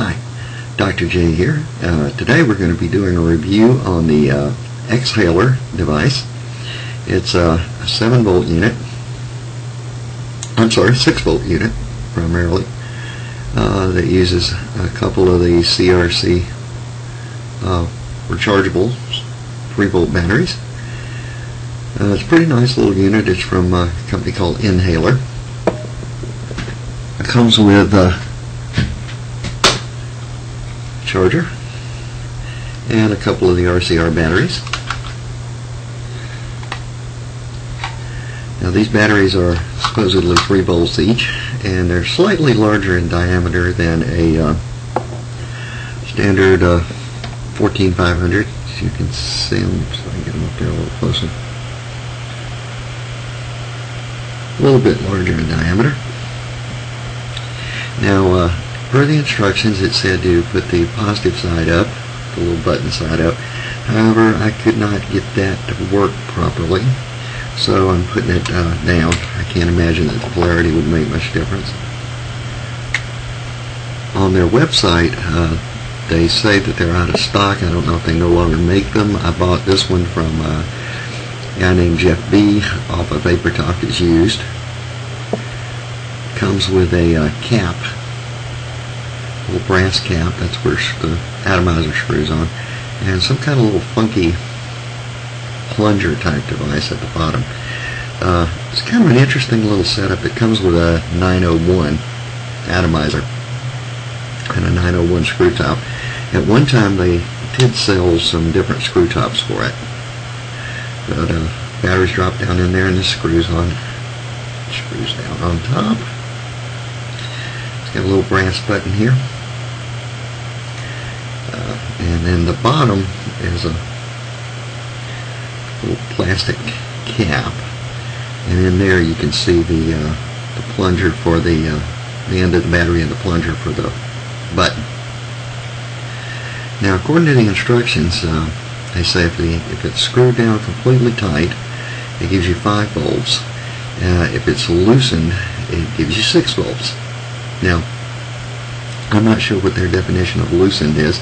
Hi, Dr. J here. Today we're going to be doing a review on the Xhaler device. It's a 7-volt unit. I'm sorry, 6-volt unit primarily that uses a couple of the CRC rechargeable 3-volt batteries. It's a pretty nice little unit. It's from a company called Xhaler. It comes with a charger and a couple of the RCR batteries. Now these batteries are supposedly 3 volts each, and they're slightly larger in diameter than a standard 14500. As you can see them, so I can get them up there a little closer. A little bit larger in diameter. Now, per the instructions, it said to put the positive side up, the little button side up. However, I could not get that to work properly, so I'm putting it down. I can't imagine that the polarity would make much difference. On their website, they say that they're out of stock. I don't know if they no longer make them. I bought this one from a guy named Jeff B. off of Vapor Talk. It's used. Comes with a cap, a little brass cap. That's where the atomizer screws on, and some kind of little funky plunger type device at the bottom. It's kind of an interesting little setup. It comes with a 901 atomizer and a 901 screw top. At one time they did sell some different screw tops for it, but batteries drop down in there and this screws on. Screws down on top. It's got a little brass button here, and then the bottom is a little plastic cap, and in there you can see the plunger for the end of the battery and the plunger for the button. Now, according to the instructions, they say if it's screwed down completely tight, it gives you 5 volts. If it's loosened, it gives you 6 volts. Now, I'm not sure what their definition of loosened is,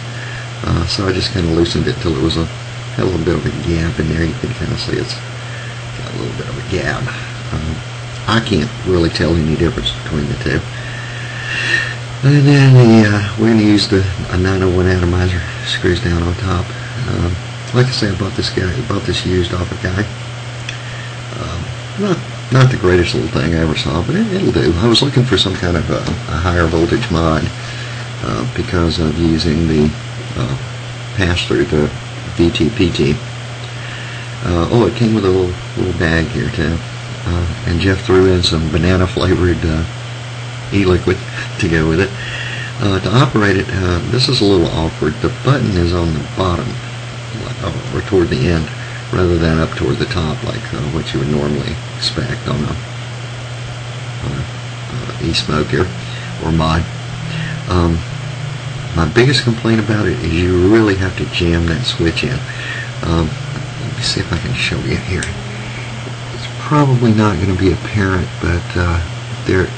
so I just kind of loosened it till it was had a little bit of a gap in there. You can kind of see it's got a little bit of a gap. I can't really tell any difference between the two. And then we're going to use a 901 atomizer. Screws down on top. Like I say, I bought this used off a guy. Not the greatest little thing I ever saw, but it'll do. I was looking for some kind of a higher voltage mod because of using the pass-through, the VTPT. Oh, it came with a little bag here too, and Jeff threw in some banana-flavored e-liquid to go with it. To operate it, this is a little awkward. The button is on the bottom, or toward the end, rather than up toward the top like what you would normally expect on a e-smoker or mod. My biggest complaint about it is you really have to jam that switch in. Let me see if I can show you here. It's probably not going to be apparent, but there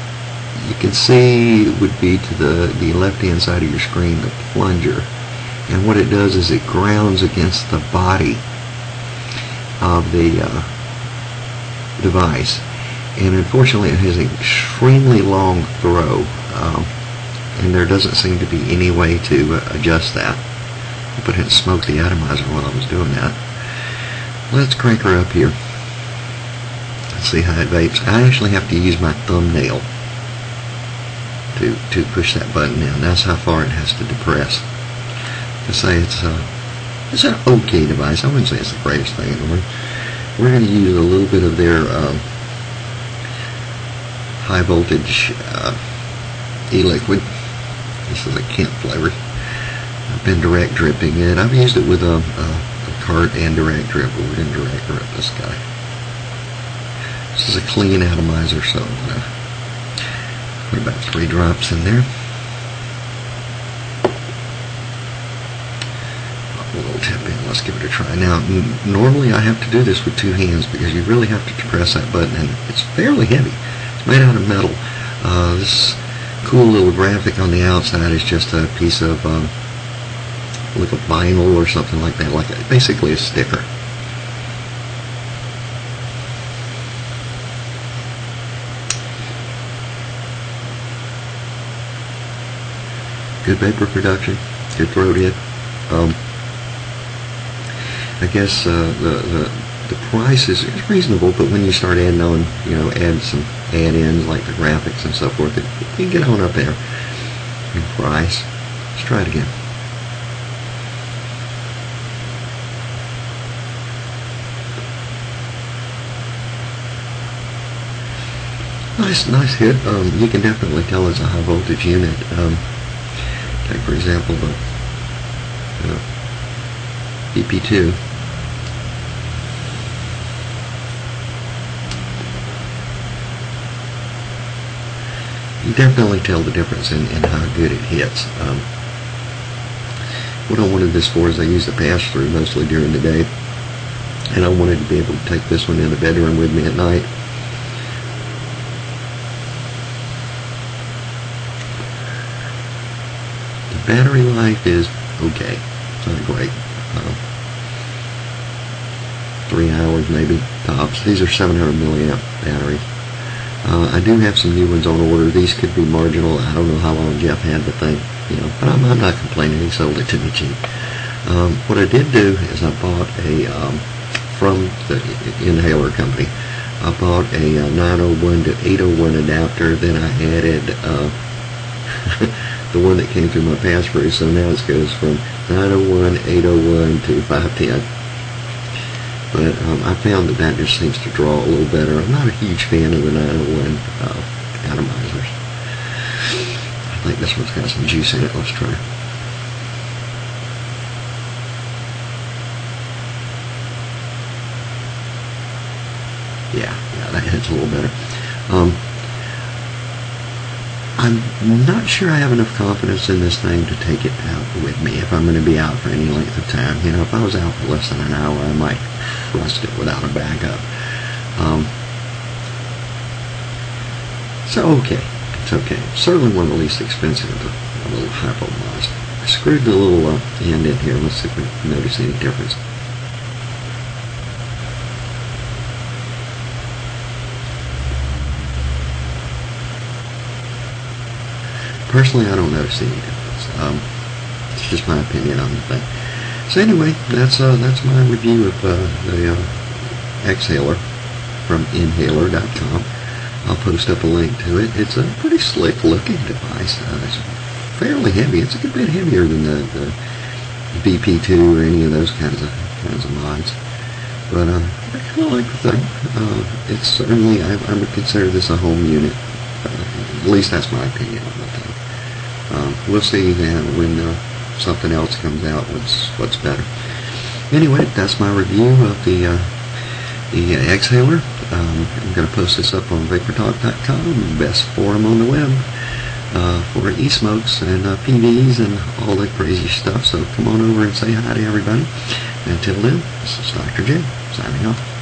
you can see it would be to the left-hand side of your screen, the plunger, and what it does is it grounds against the body of the device, and unfortunately it has an extremely long throw, and there doesn't seem to be any way to adjust that. But it smoked the atomizer while I was doing that. Let's crank her up here. Let's see how it vapes. I actually have to use my thumbnail to push that button in. That's how far it has to depress. To say it's an okay device. I wouldn't say it's the greatest thing in the world. We're going to use a little bit of their high voltage e-liquid. This is a Kent flavor. I've been direct dripping it. I've used it with a cart and direct drip, but we're going to direct drip this guy. This is a clean atomizer, so I'm going to put about 3 drops in there. A little tip in. Let's give it a try. Now, normally I have to do this with 2 hands because you really have to press that button, and it's fairly heavy. It's made out of metal. This Cool little graphic on the outside is just a piece of like a vinyl or something like that, like basically a sticker. Good vapor production, good throat hit. I guess the price is reasonable, but when you start adding on, add some add-ins like the graphics and so forth, it can get on up there in price. Let's try it again. Nice hit. You can definitely tell it's a high voltage unit. Take for example the BP2. You definitely tell the difference in how good it hits. What I wanted this for is I use the pass-through mostly during the day, and I wanted to be able to take this one in the bedroom with me at night. The battery life is okay. It's not great. 3 hours maybe tops. These are 700 milliamp batteries. I do have some new ones on order. These could be marginal. I don't know how long Jeff had the thing, but I'm not complaining. He sold it to me cheap. What I did do is I bought from the Xhaler company, I bought a 901 to 801 adapter. Then I added the one that came through my pass-through, so now it goes from 901, 801 to 510. But I found that just seems to draw a little better. I'm not a huge fan of the 901 atomizers. I think this one's got some juice in it. Let's try. Yeah, that hits a little better. I'm not sure I have enough confidence in this thing to take it out with me if I'm going to be out for any length of time. If I was out for less than an hour, I might trust it without a backup. So okay, it's okay. Certainly one of the least expensive of the little hypo mods. I screwed the little end in here. Let's see if we notice any difference. Personally, I don't notice any difference. It's just my opinion on the thing. So anyway, that's my review of the Xhaler from Xhaler.com. I'll post up a link to it. It's a pretty slick looking device. It's fairly heavy. It's a good bit heavier than the BP2 or any of those kinds of mods. But I kind of like the thing. It's certainly, I would consider this a home unit. At least that's my opinion on the thing. We'll see when something else comes out what's better. Anyway, that's my review of the Xhaler. I'm going to post this up on vaportalk.com, best forum on the web for e-smokes and PVs and all that crazy stuff. So come on over and say hi to everybody. Until then, this is Dr. J signing off.